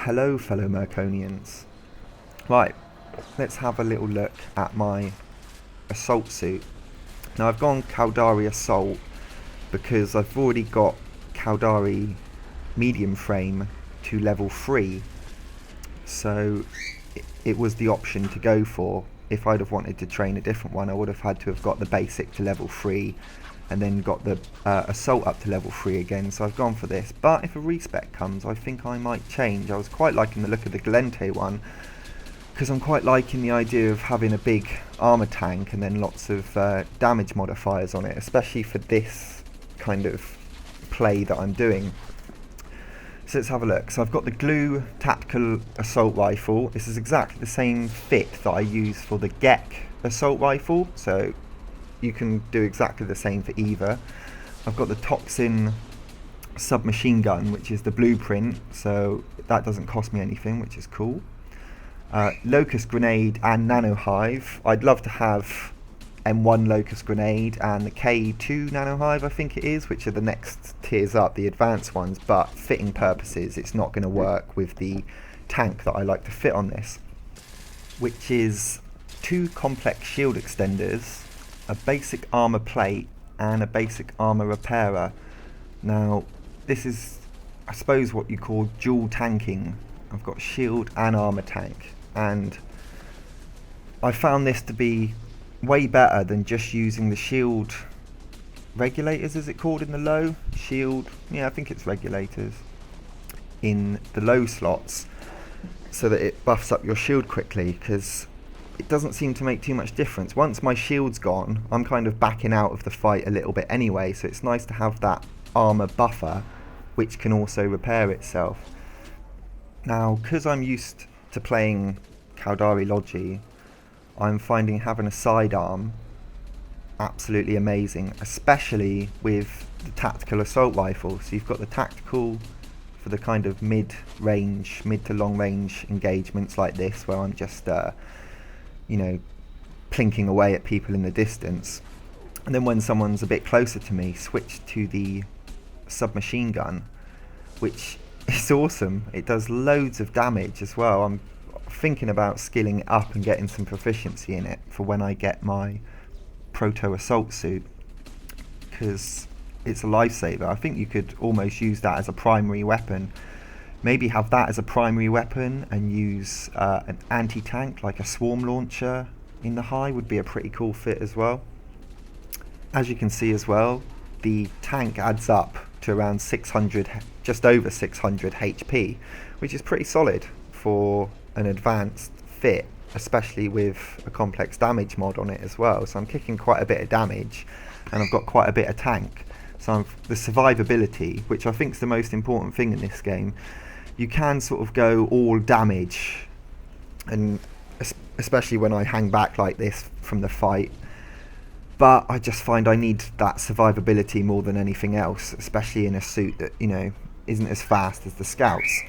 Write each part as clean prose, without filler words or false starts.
Hello fellow Merconians. Right, let's have a little look at my assault suit. Now I've gone Caldari Assault because I've already got Caldari medium frame to level 3, so it was the option to go for. If I'd have wanted to train a different one, I would have had to have got the basic to level 3 and then got the assault up to level 3 again, so I've gone for this. But if a respec comes, I think I might change. I was quite liking the look of the Galente one, because I'm quite liking the idea of having a big armor tank and then lots of damage modifiers on it, especially for this kind of play that I'm doing. So let's have a look. So I've got the Glue Tactical Assault Rifle. This is exactly the same fit that I use for the Gek Assault Rifle, so you can do exactly the same for either. I've got the Toxin Submachine Gun, which is the blueprint, so that doesn't cost me anything, which is cool. Locust Grenade and Nano Hive. I'd love to have M1 Locust Grenade and the K2 Nano Hive, I think it is, which are the next tiers up, the advanced ones, but fitting purposes it's not going to work with the tank that I like to fit on this, which is 2 complex shield extenders, a basic armor plate and a basic armor repairer. Now this is, I suppose, what you call dual tanking. I've got shield and armor tank, and I found this to be way better than just using the shield regulators, is it called, in the low shield? Yeah, I think it's regulators in the low slots, so that it buffs up your shield quickly, because it doesn't seem to make too much difference. Once my shield's gone, I'm kind of backing out of the fight a little bit anyway, so it's nice to have that armor buffer which can also repair itself. Now, because I'm used to playing Caldari Logi, I'm finding having a sidearm absolutely amazing, especially with the Tactical Assault Rifle. So you've got the tactical for the kind of mid to long range engagements like this, where I'm just plinking away at people in the distance. And then when someone's a bit closer to me, switch to the submachine gun, which is awesome. It does loads of damage as well. I'm thinking about skilling it up and getting some proficiency in it for when I get my proto assault suit, because it's a lifesaver. I think you could almost use that as a primary weapon. Maybe have that as a primary weapon and use an anti-tank like a swarm launcher in the high would be a pretty cool fit as well. As you can see as well, the tank adds up to around 600, just over 600 HP, which is pretty solid for an advanced fit, especially with a complex damage mod on it as well. So I'm kicking quite a bit of damage and I've got quite a bit of tank. So the survivability, which I think is the most important thing in this game. You can sort of go all damage, and especially when I hang back like this from the fight, but I just find I need that survivability more than anything else, especially in a suit that, isn't as fast as the scouts.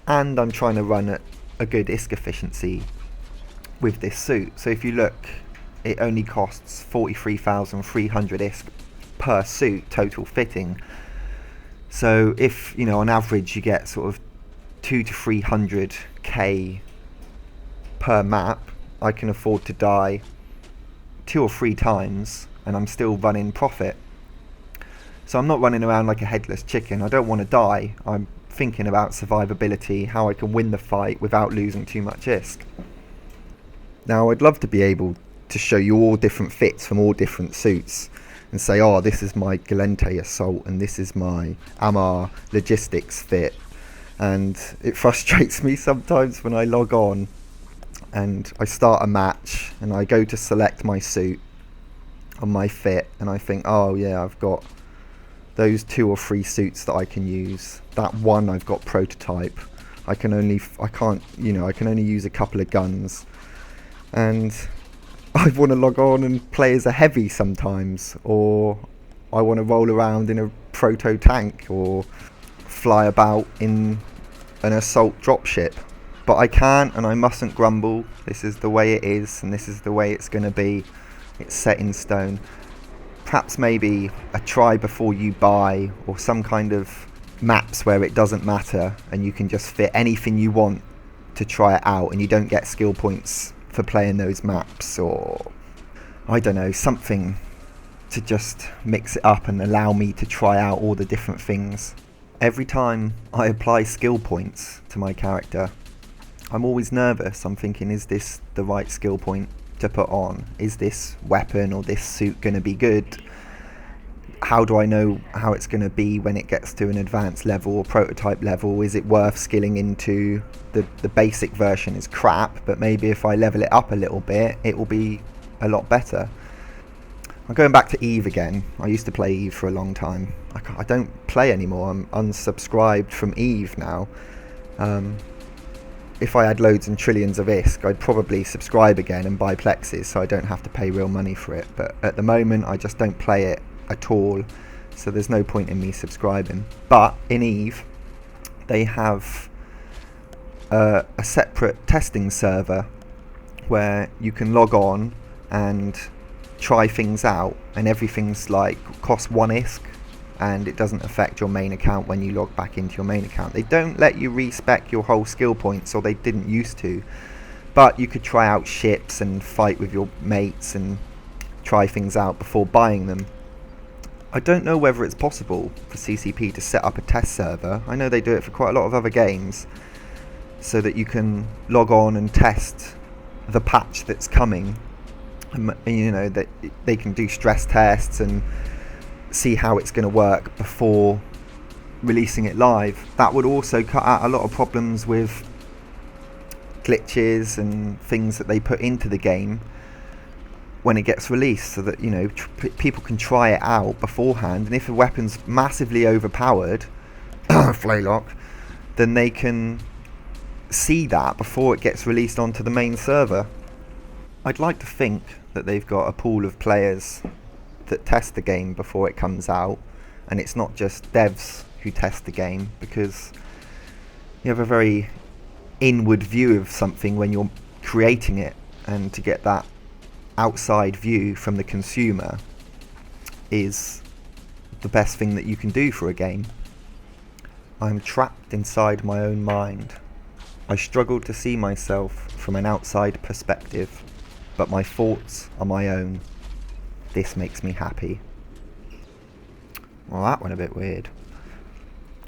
And I'm trying to run at a good ISK efficiency with this suit. So if you look, it only costs 43,300 ISK per suit total fitting. So if, on average you get sort of 200 to 300k per map, I can afford to die 2 or 3 times and I'm still running profit. So I'm not running around like a headless chicken. I don't want to die. I'm thinking about survivability, how I can win the fight without losing too much ISK. Now I'd love to be able to show you all different fits from all different suits and say, oh, this is my Galente Assault and this is my Amar Logistics fit. And it frustrates me sometimes when I log on and I start a match and I go to select my suit on my fit and I think, oh yeah, I've got those 2 or 3 suits that I can use. That one I've got prototype. I can only use a couple of guns. And I want to log on and play as a heavy sometimes, or I want to roll around in a proto tank or fly about in an assault dropship. But I can't and I mustn't grumble. This is the way it is and this is the way it's going to be. It's set in stone. Perhaps maybe a try before you buy, or some kind of maps where it doesn't matter and you can just fit anything you want to try it out, and you don't get skill points for playing those maps, or I don't know, something to just mix it up and allow me to try out all the different things. Every time I apply skill points to my character, I'm always nervous. I'm thinking, is this the right skill point to put on? Is this weapon or this suit going to be good? How do I know how it's going to be when it gets to an advanced level or prototype level? Is it worth skilling into? The basic version is crap, but maybe if I level it up a little bit, it will be a lot better. I'm going back to Eve again. I used to play Eve for a long time. I don't play anymore. I'm unsubscribed from Eve now. If I had loads and trillions of ISK, I'd probably subscribe again and buy Plexes so I don't have to pay real money for it. But at the moment, I just don't play it at all, so there's no point in me subscribing. But in Eve, they have a separate testing server where you can log on and try things out, and everything's like costs 1 ISK, and it doesn't affect your main account when you log back into your main account. They don't let you respec your whole skill points, or they didn't used to, but you could try out ships and fight with your mates and try things out before buying them. I don't know whether it's possible for CCP to set up a test server. I know they do it for quite a lot of other games, so that you can log on and test the patch that's coming. And, you know, that they can do stress tests and see how it's going to work before releasing it live. That would also cut out a lot of problems with glitches and things that they put into the game when it gets released, so that, you know, people can try it out beforehand, and if a weapon's massively overpowered, Flaylock, then they can see that before it gets released onto the main server. I'd like to think that they've got a pool of players that test the game before it comes out, and it's not just devs who test the game, because you have a very inward view of something when you're creating it, and to get that outside view from the consumer is the best thing that you can do for a game. I'm trapped inside my own mind. I struggle to see myself from an outside perspective, but my thoughts are my own. This makes me happy. Well, that went a bit weird.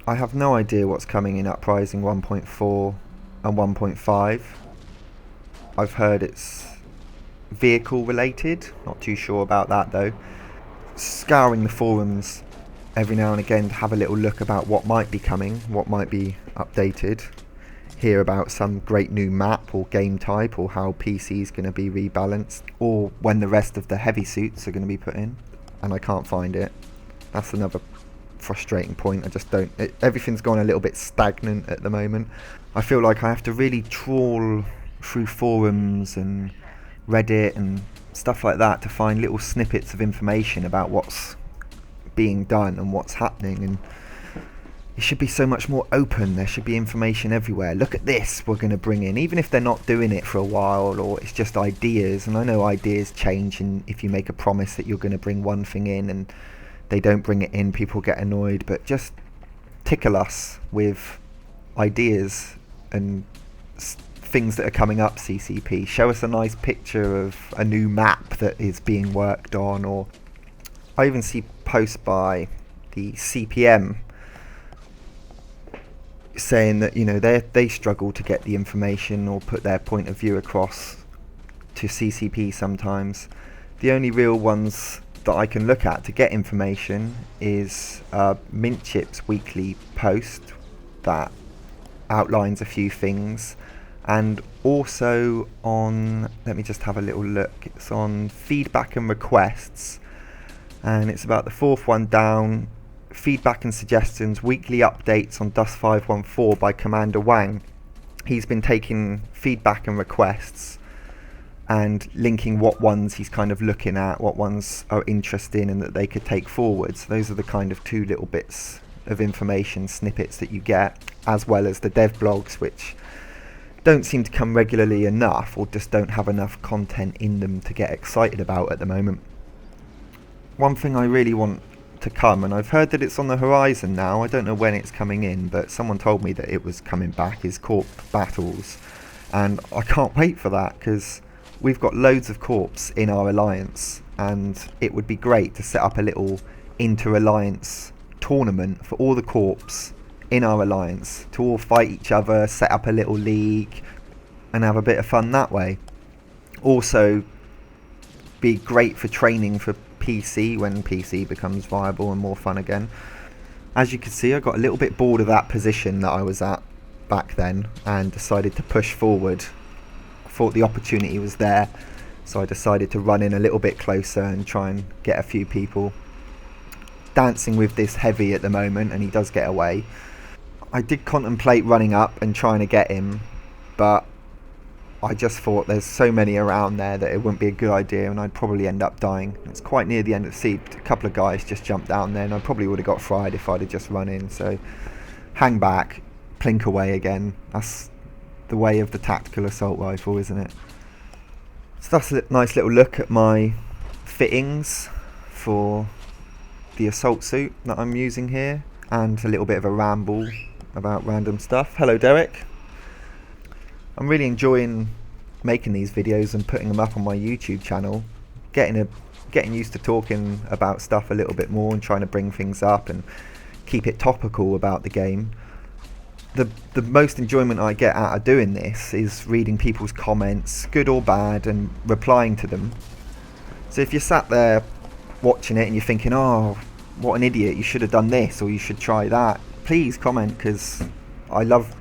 I have no idea what's coming in Uprising 1.4 and 1.5. I've heard it's vehicle related, not too sure about that though. Scouring the forums every now and again to have a little look about what might be coming, what might be updated, hear about some great new map or game type, or how PC is going to be rebalanced, or when the rest of the heavy suits are going to be put in, and I can't find it. That's another frustrating point. I just don't, everything's gone a little bit stagnant at the moment. I feel like I have to really trawl through forums and Reddit and stuff like that to find little snippets of information about what's being done and what's happening, and it should be so much more open. There should be information everywhere. Look at this we're going to bring in, even if they're not doing it for a while, or it's just ideas. And I know ideas change, and if you make a promise that you're going to bring one thing in and they don't bring it in, people get annoyed. But just tickle us with ideas and things that are coming up, CCP. Show us a nice picture of a new map that is being worked on. Or I even see posts by the CPM saying that, you know, they struggle to get the information or put their point of view across to CCP sometimes. The only real ones that I can look at to get information is Mint Chip's weekly post that outlines a few things, and also on, let me just have a little look, it's on feedback and requests, and it's about the fourth one down, feedback and suggestions, weekly updates on Dust 514 by Commander Wang. He's been taking feedback and requests and linking what ones he's kind of looking at, what ones are interesting and that they could take forward. So those are the kind of two little bits of information snippets that you get, as well as the dev blogs, which don't seem to come regularly enough, or just don't have enough content in them to get excited about at the moment. One thing I really want to come, and I've heard that it's on the horizon now. I don't know when it's coming in, but someone told me that it was coming back, is Corp Battles, and I can't wait for that, because we've got loads of corps in our alliance, and it would be great to set up a little inter-alliance tournament for all the corps in our alliance to all fight each other, set up a little league, and have a bit of fun that way. Also, be great for training for PC when PC becomes viable and more fun again. As you can see, I got a little bit bored of that position that I was at back then and decided to push forward. I thought the opportunity was there, so I decided to run in a little bit closer and try and get a few people. Dancing with this heavy at the moment, and he does get away. I did contemplate running up and trying to get him, but I just thought there's so many around there that it wouldn't be a good idea, and I'd probably end up dying. It's quite near the end of the sea. A couple of guys just jumped down there, and I probably would have got fried if I'd have just run in. So hang back, plink away again. That's the way of the tactical assault rifle, isn't it? So that's a nice little look at my fittings for the assault suit that I'm using here, and a little bit of a ramble about random stuff. Hello, Derek. I'm really enjoying making these videos and putting them up on my YouTube channel, getting used to talking about stuff a little bit more and trying to bring things up and keep it topical about the game. The most enjoyment I get out of doing this is reading people's comments, good or bad, and replying to them. So if you're sat there watching it and you're thinking, oh, what an idiot, you should have done this or you should try that, please comment, because I love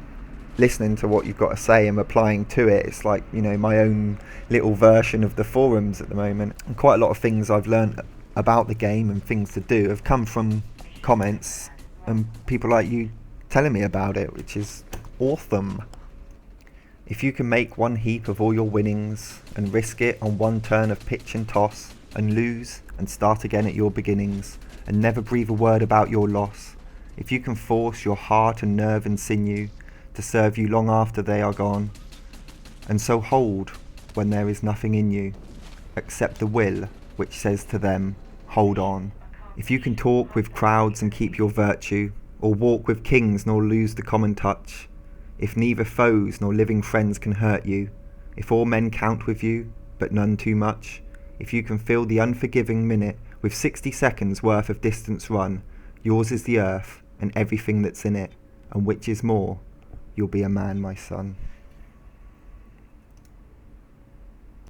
listening to what you've got to say and replying to it. It's like, you know, my own little version of the forums at the moment. And quite a lot of things I've learned about the game and things to do have come from comments and people like you telling me about it, which is awesome. If you can make one heap of all your winnings and risk it on one turn of pitch and toss and lose and start again at your beginnings and never breathe a word about your loss, if you can force your heart and nerve and sinew to serve you long after they are gone, and so hold when there is nothing in you except the will which says to them, hold on. If you can talk with crowds and keep your virtue, or walk with kings nor lose the common touch, if neither foes nor living friends can hurt you, if all men count with you but none too much, if you can fill the unforgiving minute with 60 seconds worth of distance run, yours is the earth and everything that's in it, and which is more, you'll be a man, my son.